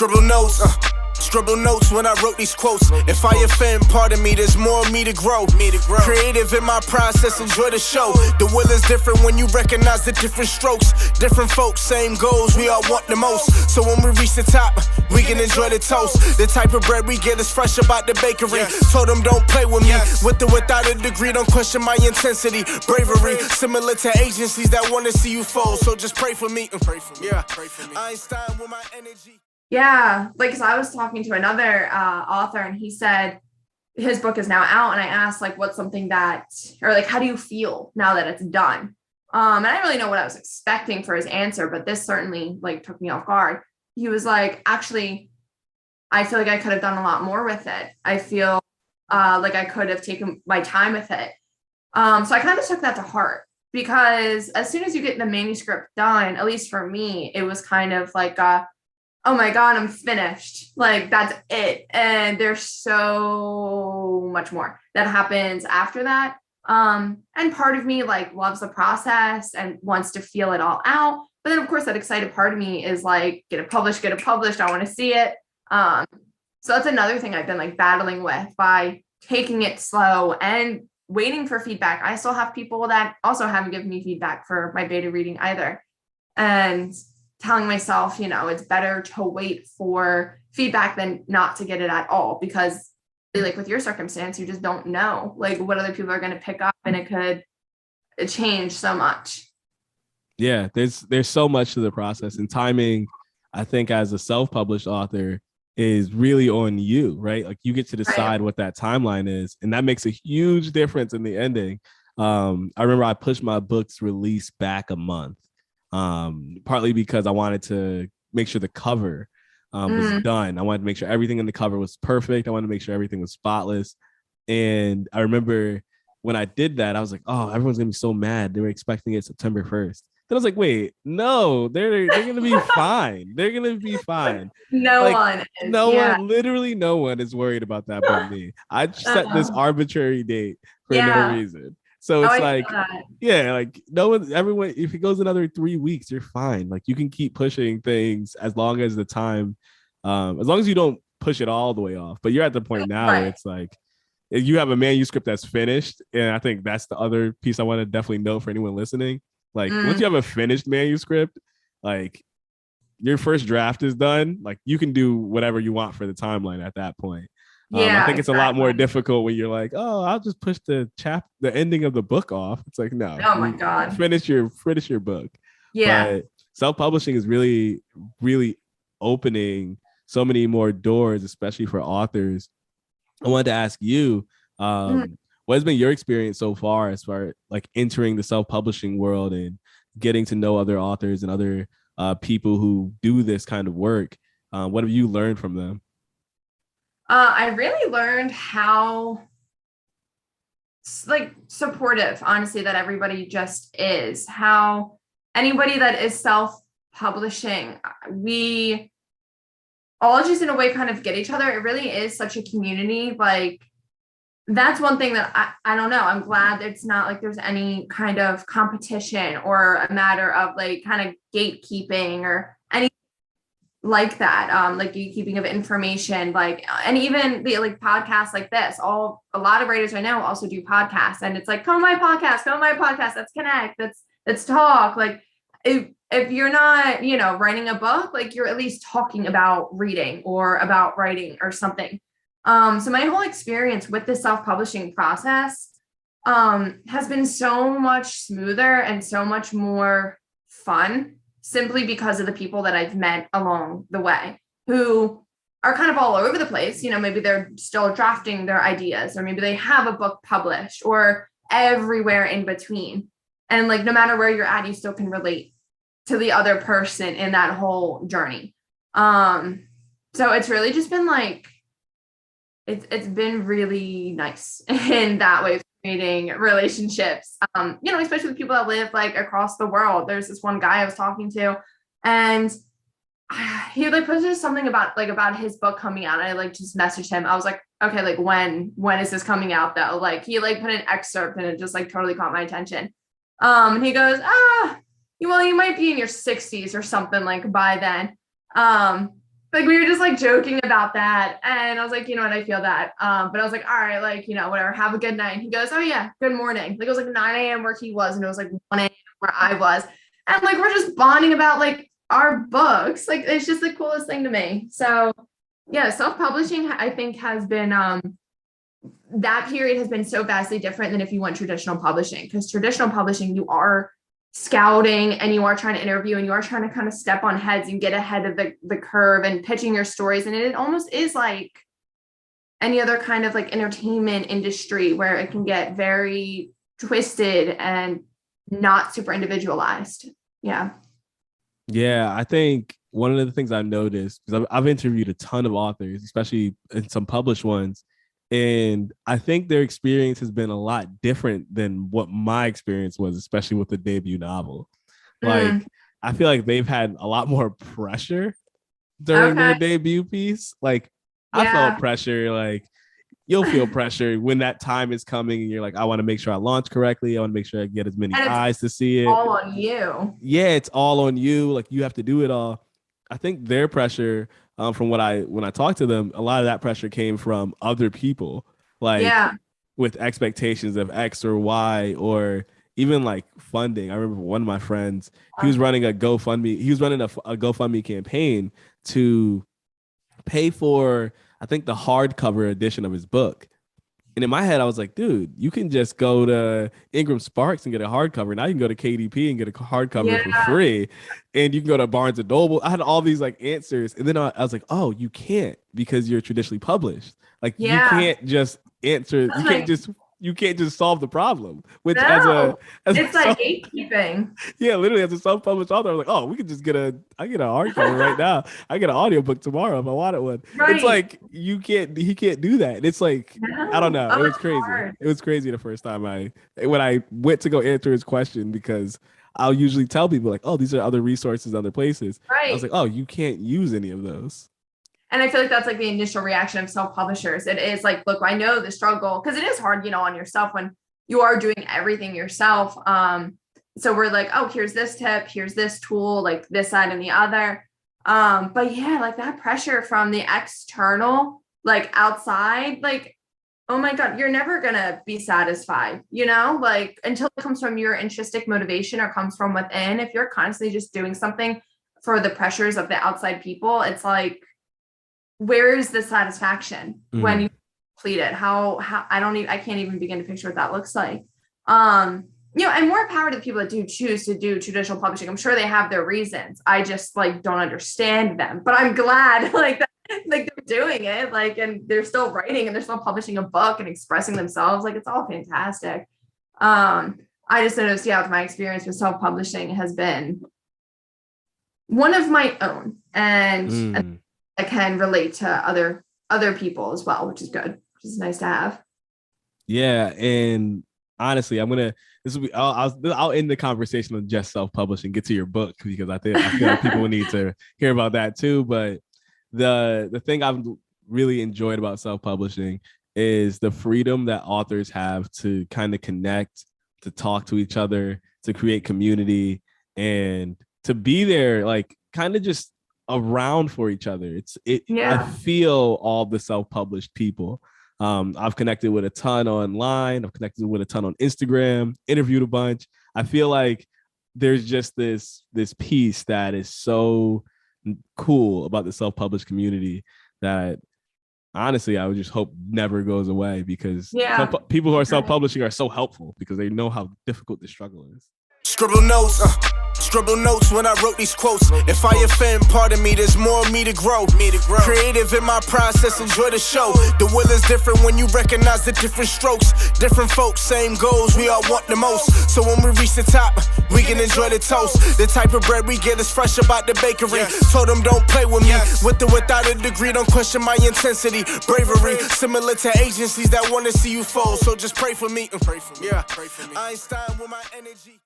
Scribbled notes, scribbled notes when I wrote these quotes. If I offend, pardon me, there's more of me to grow. Creative in my process, enjoy the show. The will is different when you recognize the different strokes. Different folks, same goals, we all want the most. So when we reach the top, we can enjoy the toast. The type of bread we get is fresh about the bakery. Told them don't play with me, with or without a degree. Don't question my intensity, bravery. Similar to agencies that want to see you fold. So just pray for me. Yeah, pray for me. Einstein with my energy. Yeah, like, cause I was talking to another author, and he said his book is now out, and I asked, like, what's something that, or like, how do you feel now that it's done? And I didn't really know what I was expecting for his answer, but this certainly like took me off guard. He was like, actually, I feel like I could have done a lot more with it. I feel like I could have taken my time with it. So I kind of took that to heart, because as soon as you get the manuscript done, at least for me, it was kind of like, oh my God, I'm finished. Like, that's it. And there's so much more that happens after that. And part of me like loves the process and wants to feel it all out. But then of course that excited part of me is like, get it published. I want to see it. So that's another thing I've been like battling with by taking it slow and waiting for feedback. I still have people that also haven't given me feedback for my beta reading either. And telling myself, you know, it's better to wait for feedback than not to get it at all, because like with your circumstance, you just don't know like what other people are going to pick up, and it could change so much. Yeah, there's so much to the process, and timing, I think, as a self-published author is really on you, right? Like, you get to decide what that timeline is, and that makes a huge difference in the ending. I remember I pushed my book's release back a month. Partly because I wanted to make sure the cover was done. I wanted to make sure everything in the cover was perfect. I wanted to make sure everything was spotless. And I remember when I did that, I was like, oh, everyone's gonna be so mad. They were expecting it September 1st. Then I was like, wait, no, they're gonna be fine. They're gonna be fine. No one, literally no one is worried about that but me. I set this arbitrary date for no reason. So it's everyone, if it goes another 3 weeks, you're fine. Like, you can keep pushing things as long as the time, as long as you don't push it all the way off. But you're at the point now where it's like, if you have a manuscript that's finished, and I think that's the other piece I want to definitely know for anyone listening. Like, once you have a finished manuscript, like, your first draft is done, like, you can do whatever you want for the timeline at that point. I think it's a lot more difficult when you're like, oh, I'll just push the ending of the book off. It's like, no. Oh my God. Finish your book. Yeah. But self-publishing is really, really opening so many more doors, especially for authors. I wanted to ask you, what has been your experience so far as far as like entering the self-publishing world and getting to know other authors and other people who do this kind of work? What have you learned from them? I really learned how like supportive, honestly, that everybody just is. How anybody that is self-publishing, we all just in a way kind of get each other. It really is such a community. Like, that's one thing that I don't know. I'm glad it's not like there's any kind of competition or a matter of like kind of gatekeeping or any like that, like gatekeeping of information, like, and even the like podcasts like this, a lot of writers right now also do podcasts, and it's like, come on my podcast, let's connect, let's talk. Like, if you're not, you know, writing a book, like, you're at least talking about reading or about writing or something. So my whole experience with the self-publishing process has been so much smoother and so much more fun, simply because of the people that I've met along the way, who are kind of all over the place. You know, maybe they're still drafting their ideas, or maybe they have a book published, or everywhere in between. And like, no matter where you're at, you still can relate to the other person in that whole journey. So it's really just been like, it's been really nice in that way, creating relationships, you know, especially with people that live like across the world. There's this one guy I was talking to, and he like posted something about his book coming out. And I like just messaged him. I was like, okay, like when is this coming out though? Like, he like put an excerpt, and it just like totally caught my attention. And he goes, well, you might be in your 60s or something like by then. Like we were just like joking about that. And I was like, you know what, I feel that. But I was like, all right, like, you know, whatever, have a good night. And he goes, oh yeah, good morning. Like it was like 9 a.m. where he was, and it was like 1 a.m. where I was. And like we're just bonding about like our books. Like it's just the coolest thing to me. So yeah, self-publishing, I think, has been that period has been so vastly different than if you went traditional publishing, because traditional publishing, you are scouting and you are trying to interview and you are trying to kind of step on heads and get ahead of the curve and pitching your stories. And it almost is like any other kind of like entertainment industry where it can get very twisted and not super individualized. Yeah. Yeah, I think one of the things I noticed, because I've interviewed a ton of authors, especially in some published ones, and I think their experience has been a lot different than what my experience was, especially with the debut novel. Like, I feel like they've had a lot more pressure during their debut piece. Like, I felt pressure, like, you'll feel pressure when that time is coming and you're like, I want to make sure I launch correctly. I want to make sure I get as many eyes to see it. All on you. Yeah, it's all on you. Like, you have to do it all. I think their pressure, from when I talked to them, a lot of that pressure came from other people, like with expectations of X or Y, or even like funding. I remember one of my friends, he was running a GoFundMe. He was running a GoFundMe campaign to pay for, I think, the hardcover edition of his book. And in my head, I was like, dude, you can just go to Ingram Sparks and get a hardcover. Now you can go to KDP and get a hardcover for free. And you can go to Barnes and Noble. I had all these like answers. And then I was like, oh, you can't, because you're traditionally published. Like you can't just answer. You can't just solve the problem. Which it's like gatekeeping. Yeah, literally as a self-published author, I was like, oh, we could just I get a hardcover right now. I get an audiobook tomorrow if I wanted one. Right. It's like he can't do that. And it's like, I don't know. It was crazy. Hard. It was crazy the first time when I went to go answer his question, because I'll usually tell people like, oh, these are other resources, other places. Right. I was like, oh, you can't use any of those. And I feel like that's like the initial reaction of self-publishers. It is like, look, I know the struggle, because it is hard, you know, on yourself when you are doing everything yourself. So we're like, oh, here's this tip, here's this tool, like this side and the other. But yeah, like that pressure from the external, like outside, like, oh my God, you're never going to be satisfied, you know, like until it comes from your intrinsic motivation or comes from within. If you're constantly just doing something for the pressures of the outside people, it's like, where is the satisfaction when you complete it? I can't even begin to picture what that looks like. You know, and more power to the people that do choose to do traditional publishing. I'm sure they have their reasons. I just like don't understand them, but I'm glad like they're doing it, like, and they're still writing and they're still publishing a book and expressing themselves. Like, it's all fantastic. I just noticed, with my experience with self-publishing has been one of my own, and I can relate to other people as well, which is good, which is nice to have. Yeah, and honestly, I'll end the conversation on just self-publishing, get to your book, because I feel like people need to hear about that too. But the thing I've really enjoyed about self-publishing is the freedom that authors have to kind of connect, to talk to each other, to create community, and to be there, like kind of just around for each other. I feel all the self-published people. I've connected with a ton online. I've connected with a ton on Instagram, interviewed a bunch. I feel like there's just this piece that is so cool about the self-published community that honestly, I would just hope never goes away, because people who are self-publishing are so helpful because they know how difficult the struggle is. Scribbled notes when I wrote these quotes. If I offend, pardon me, there's more of me to grow. Creative in my process, enjoy the show. The will is different when you recognize the different strokes. Different folks, same goals, we all want the most. So when we reach the top, we can enjoy the toast. The type of bread we get is fresh about the bakery. Told them don't play with me, with or without a degree. Don't question my intensity, bravery. Similar to agencies that want to see you fold. So just pray for me. Pray for me. Einstein with my energy.